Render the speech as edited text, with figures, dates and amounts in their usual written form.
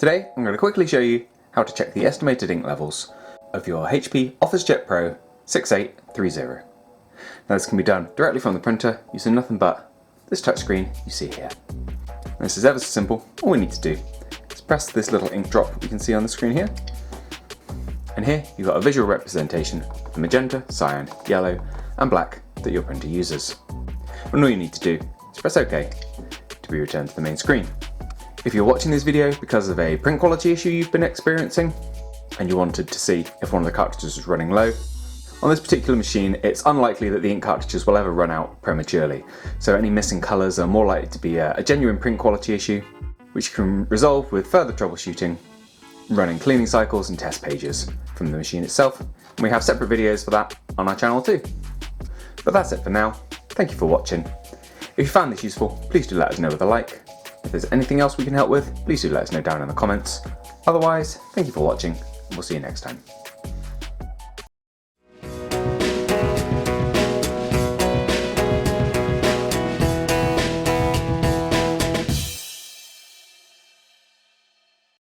Today I'm going to quickly show you how to check the estimated ink levels of your HP OfficeJet Pro 6830. Now this can be done directly from the printer using nothing but this touchscreen you see here. This is ever so simple. All we need to do is press this little ink drop you can see on the screen here. And here you've got a visual representation of the magenta, cyan, yellow and black that your printer uses. And all you need to do is press OK to be returned to the main screen. If you're watching this video because of a print quality issue you've been experiencing and you wanted to see if one of the cartridges was running low, on this particular machine it's unlikely that the ink cartridges will ever run out prematurely, so any missing colours are more likely to be a genuine print quality issue, which you can resolve with further troubleshooting, running cleaning cycles and test pages from the machine itself, and we have separate videos for that on our channel too. But that's it for now. Thank you for watching. If you found this useful, please do let us know with a like. If there's anything else we can help with, please do let us know down in the comments. Otherwise, thank you for watching, and we'll see you next time.